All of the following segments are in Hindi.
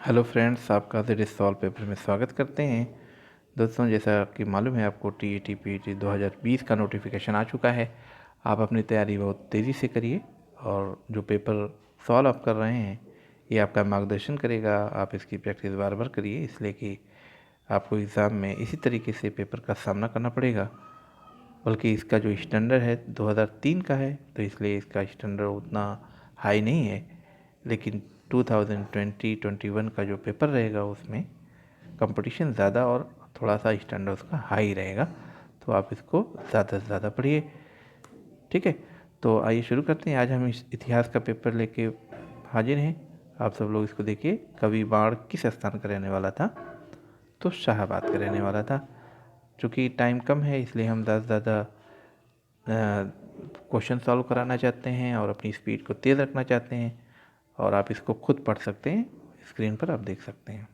हेलो फ्रेंड्स, आपका ज़रिए सॉल्व पेपर में स्वागत करते हैं। दोस्तों, जैसा कि मालूम है आपको टीईटी पीईटी 2020 का नोटिफिकेशन आ चुका है। आप अपनी तैयारी बहुत तेज़ी से करिए और जो पेपर सॉल्व आप कर रहे हैं ये आपका मार्गदर्शन करेगा। आप इसकी प्रैक्टिस बार बार करिए, इसलिए कि आपको एग्ज़ाम में इसी तरीके से पेपर का सामना करना पड़ेगा। बल्कि इसका जो स्टैंडर्ड है 2003 का है, तो इसलिए इसका स्टैंडर्ड उतना हाई नहीं है। लेकिन 2020-21 का जो पेपर रहेगा उसमें कंपटीशन ज़्यादा और थोड़ा सा स्टैंडर्ड उसका हाई रहेगा, तो आप इसको ज़्यादा से ज़्यादा पढ़िए। ठीक है, तो आइए शुरू करते हैं। आज हम इस इतिहास का पेपर लेके हाजिर हैं। आप सब लोग इसको देखिए। कवि बाण किस स्थान का रहने वाला था? तो शाहाबाद का रहने वाला था। चूँकि टाइम कम है इसलिए हम ज़्यादा से ज़्यादा क्वेश्चन सॉल्व कराना चाहते हैं और अपनी स्पीड को तेज़ रखना चाहते हैं। और आप इसको खुद पढ़ सकते हैं, स्क्रीन पर आप देख सकते हैं।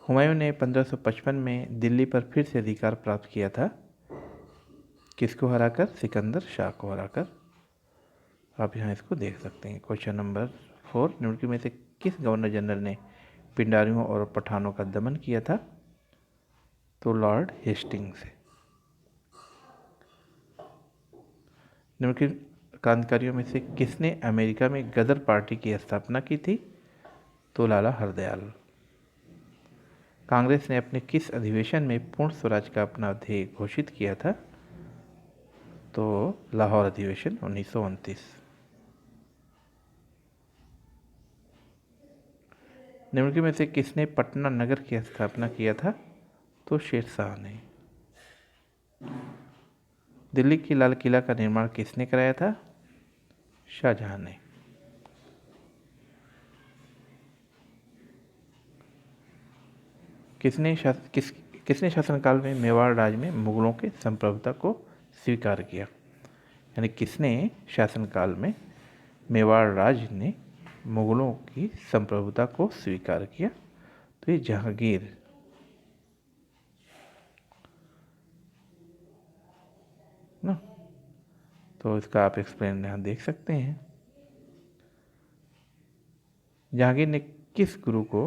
हुमायूं ने 1555 में दिल्ली पर फिर से अधिकार प्राप्त किया था। किसको हराकर? सिकंदर शाह को हराकर। आप यहाँ इसको देख सकते हैं। क्वेश्चन नंबर 4, निम्नलिखित में से किस गवर्नर जनरल ने पिंडारियों और पठानों का दमन किया था? तो लॉर्ड हेस्टिंग्स। निम्नलिखित क्रांतिकारियों में से किसने अमेरिका में गदर पार्टी की स्थापना की थी? तो लाला हरदयाल। कांग्रेस ने अपने किस अधिवेशन में पूर्ण स्वराज का अपना ध्येय घोषित किया था? तो लाहौर अधिवेशन 1929। निम्नलिखित में से किसने पटना नगर की स्थापना किया था? तो शेरशाह ने। दिल्ली की लाल किला का निर्माण किसने कराया था? शाहजहां ने। किसने शासनकाल में मेवाड़ राज्य में मुगलों के संप्रभुता को स्वीकार किया? यानी किसने शासनकाल में मेवाड़ राज्य ने मुगलों की संप्रभुता को स्वीकार किया? तो ये जहांगीर। ना, तो इसका आप एक्सप्लेन यहाँ देख सकते हैं। जहांगीर ने किस गुरु को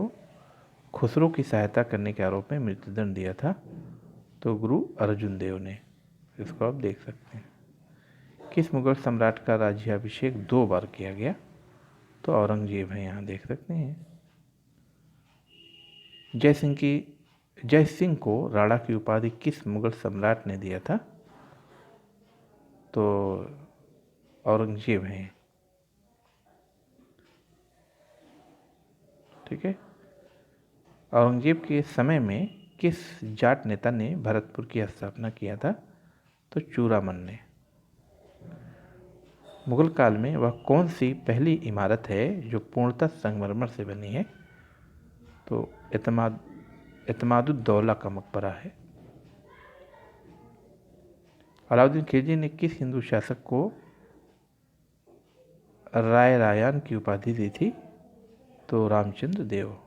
खुसरो की सहायता करने के आरोप में मृत्युदंड दिया था? तो गुरु अर्जुन देव ने। इसको आप देख सकते हैं। किस मुगल सम्राट का राज्याभिषेक 2 बार किया गया? तो औरंगजेब है, यहाँ देख सकते हैं। जय सिंह को राणा की उपाधि किस मुगल सम्राट ने दिया था? तो औरंगजेब है। ठीक है। औरंगजेब के समय में किस जाट नेता ने भरतपुर की स्थापना किया था? तो चूड़ामन ने। मुगल काल में वह कौन सी पहली इमारत है जो पूर्णतः संगमरमर से बनी है? तो एतमादुद्दौला का मकबरा है। अलाउद्दीन खिलजी ने किस हिंदू शासक को राय रायान की उपाधि दी थी? तो रामचंद्र देव।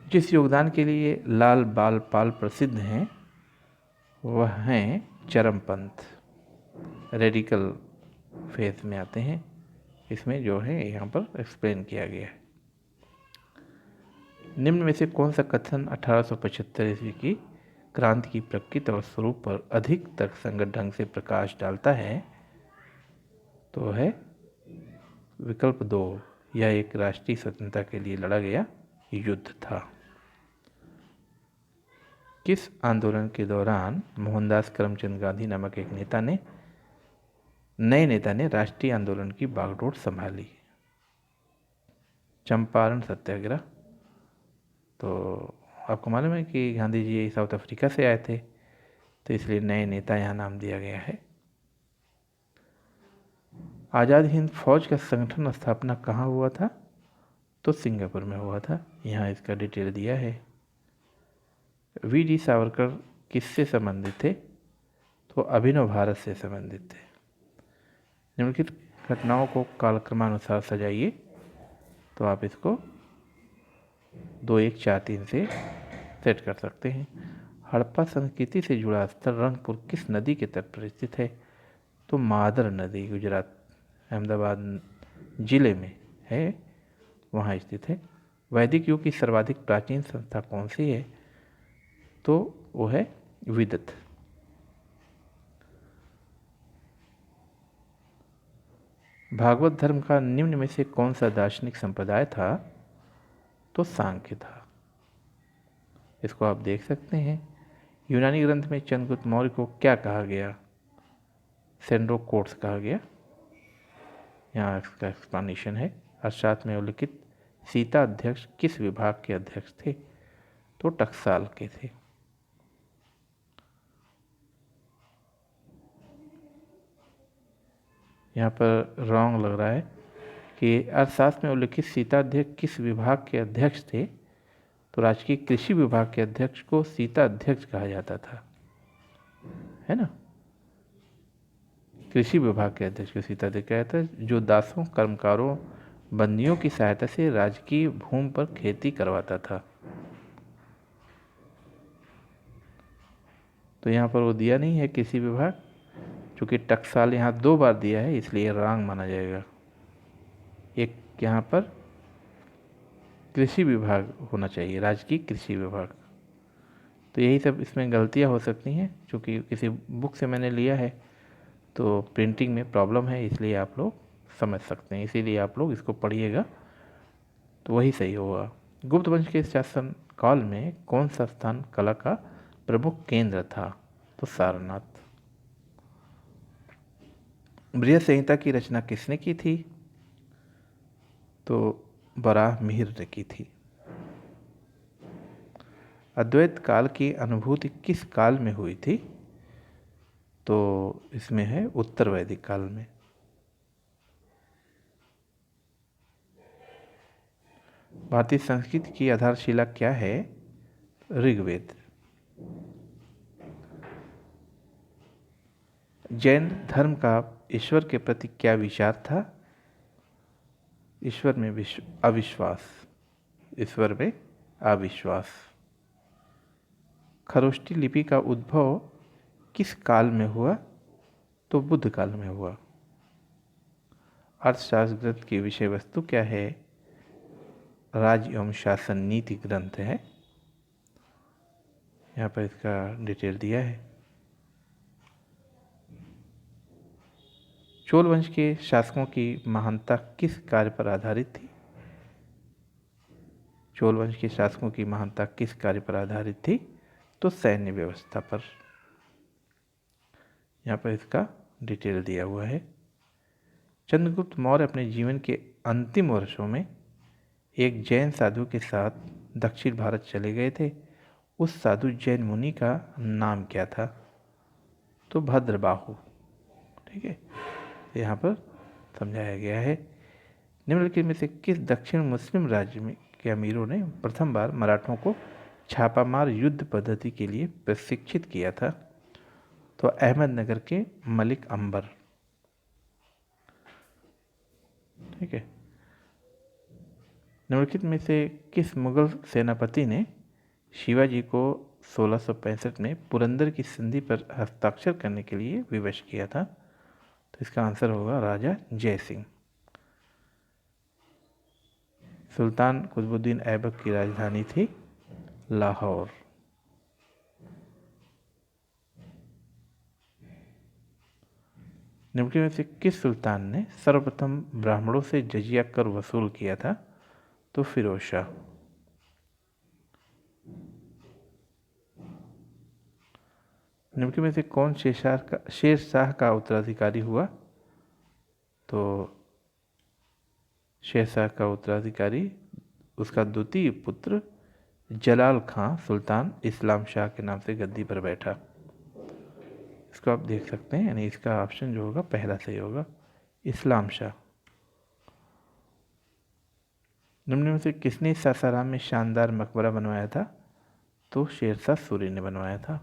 जिस योगदान के लिए लाल बाल पाल प्रसिद्ध हैं वह हैं चरमपंथ। रेडिकल फेथ में आते हैं। इसमें जो है यहाँ पर एक्सप्लेन किया गया है। निम्न में से कौन सा कथन 1875 ईस्वी की क्रांति की प्रकृति और स्वरूप पर अधिक तर्कसंगत ढंग से प्रकाश डालता है? तो है विकल्प 2, यह एक राष्ट्रीय स्वतंत्रता के लिए लड़ा गया युद्ध था। किस आंदोलन के दौरान मोहनदास करमचंद गांधी नामक एक नए नेता ने राष्ट्रीय आंदोलन की बागडोर संभाली? चंपारण सत्याग्रह। तो आपको मालूम है कि गांधी जी साउथ अफ्रीका से आए थे, तो इसलिए नए नेता यहाँ नाम दिया गया है। आज़ाद हिंद फौज का संगठन स्थापना कहाँ हुआ था? तो सिंगापुर में हुआ था। यहाँ इसका डिटेल दिया है। वी.डी. सावरकर किससे संबंधित थे? तो अभिनव भारत से संबंधित थे। निम्नलिखित घटनाओं को कालक्रमानुसार सजाइए। तो आप इसको 2 1 4 3 से सेट कर सकते हैं। हड़प्पा संस्कृति से जुड़ा स्थल रंगपुर किस नदी के तट पर स्थित है? तो मादर नदी गुजरात अहमदाबाद जिले में है, वहाँ स्थित है। वैदिक युग की सर्वाधिक प्राचीन संस्था कौन सी है? तो वो है विदत। भागवत धर्म का निम्न में से कौन सा दार्शनिक संप्रदाय था? तो सांख्य था। इसको आप देख सकते हैं। यूनानी ग्रंथ में चंद्रगुप्त मौर्य को क्या कहा गया? सेंड्रोकोट्स कहा गया। यहाँ इसका एक्सप्लेनेशन है। अर्थशास्त्र में उल्लिखित सीता अध्यक्ष किस विभाग के अध्यक्ष थे? तो टकसाल के थे। यहाँ पर रॉन्ग लग रहा है कि अर्थशास्त्र में उल्लिखित सीता अध्यक्ष किस विभाग के अध्यक्ष थे? तो राजकीय कृषि विभाग के अध्यक्ष को सीता अध्यक्ष कहा जाता था, है ना। कृषि विभाग के अध्यक्ष को सीता अध्यक्ष कहा जाता है, जो दासों, कर्मकारों, बंदियों की सहायता से राजकीय भूमि पर खेती करवाता था। तो यहाँ पर वो दिया नहीं है कृषि विभाग, चूँकि टकसाल यहाँ 2 बार दिया है इसलिए रॉन्ग माना जाएगा। एक यहाँ पर कृषि विभाग होना चाहिए, राजकीय कृषि विभाग। तो यही सब इसमें गलतियाँ हो सकती हैं, क्योंकि किसी बुक से मैंने लिया है तो प्रिंटिंग में प्रॉब्लम है, इसलिए आप लोग समझ सकते हैं, इसीलिए आप लोग इसको पढ़िएगा तो वही सही होगा। गुप्त वंश के शासन काल में कौन सा स्थान कला का प्रमुख केंद्र था? तो सारनाथ। बृहद संहिता की रचना किसने की थी? तो बराह मिहिर ने की थी। अद्वैत काल की अनुभूति किस काल में हुई थी? तो इसमें है उत्तर वैदिक काल में। भारतीय संस्कृति की आधारशिला क्या है? ऋग्वेद। जैन धर्म का ईश्वर के प्रति क्या विचार था? ईश्वर में अविश्वास। ईश्वर में अविश्वास। खरोष्ठी लिपि का उद्भव किस काल में हुआ? तो बुद्ध काल में हुआ। अर्थशास्त्र ग्रंथ की विषय वस्तु क्या है? राज्य एवं शासन नीति ग्रंथ है। यहाँ पर इसका डिटेल दिया है। चोल वंश के शासकों की महानता किस कार्य पर आधारित थी? चोल वंश के शासकों की महानता किस कार्य पर आधारित थी? तो सैन्य व्यवस्था पर। यहाँ पर इसका डिटेल दिया हुआ है। चंद्रगुप्त मौर्य अपने जीवन के अंतिम वर्षों में एक जैन साधु के साथ दक्षिण भारत चले गए थे। उस साधु जैन मुनि का नाम क्या था? तो भद्रबाहु। ठीक है, यहाँ पर समझाया गया है। निम्नलिखित में से किस दक्षिण मुस्लिम राज्य में के अमीरों ने प्रथम बार मराठों को छापामार युद्ध पद्धति के लिए प्रशिक्षित किया था? तो अहमदनगर के मलिक अंबर। ठीक है। निम्नलिखित में से किस मुगल सेनापति ने शिवाजी को 1665 में पुरंदर की संधि पर हस्ताक्षर करने के लिए विवश किया था? तो इसका आंसर होगा राजा जय सिंह। सुल्तान कुतुबुद्दीन ऐबक की राजधानी थी लाहौर। निम्नलिखित में से किस सुल्तान ने सर्वप्रथम ब्राह्मणों से जजिया कर वसूल किया था? तो फिरोज शाह। निम्नलिखित में से कौन शेरशाह का उत्तराधिकारी हुआ? तो शेरशाह का उत्तराधिकारी उसका द्वितीय पुत्र जलाल खां सुल्तान इस्लाम शाह के नाम से गद्दी पर बैठा। इसको आप देख सकते हैं, यानी इसका ऑप्शन जो होगा पहला सही होगा, इस्लाम शाह। निम्न में से किसने सासाराम में शानदार मकबरा बनवाया था? तो शेरशाह सूरी ने बनवाया था।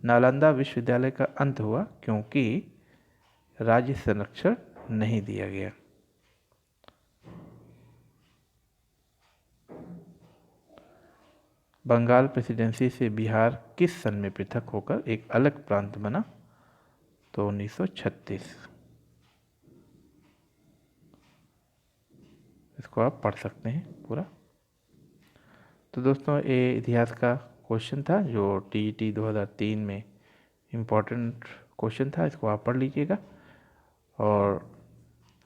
नालंदा विश्वविद्यालय का अंत हुआ क्योंकि राज्य संरक्षण नहीं दिया गया। बंगाल प्रेसिडेंसी से बिहार किस सन में पृथक होकर एक अलग प्रांत बना? तो 1936। इसको आप पढ़ सकते हैं पूरा। तो दोस्तों ये इतिहास का क्वेश्चन था जो TET 2003 में इम्पोर्टेंट क्वेश्चन था, इसको आप पढ़ लीजिएगा। और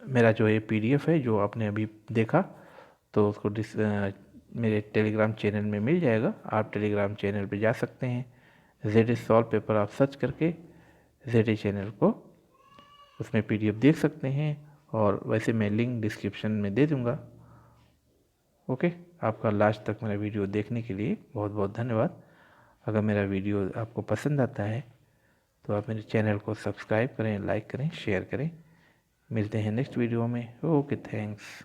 मेरा जो ये PDF है जो आपने अभी देखा, तो उसको मेरे टेलीग्राम चैनल में मिल जाएगा। आप टेलीग्राम चैनल पे जा सकते हैं, ZA सॉल्व पेपर आप सर्च करके ZA चैनल को उसमें PDF देख सकते हैं। और वैसे मैं लिंक डिस्क्रिप्शन में दे दूँगा। ओके, आपका लास्ट तक मेरा वीडियो देखने के लिए बहुत बहुत धन्यवाद। अगर मेरा वीडियो आपको पसंद आता है तो आप मेरे चैनल को सब्सक्राइब करें, लाइक करें, शेयर करें। मिलते हैं नेक्स्ट वीडियो में। Okay, thanks.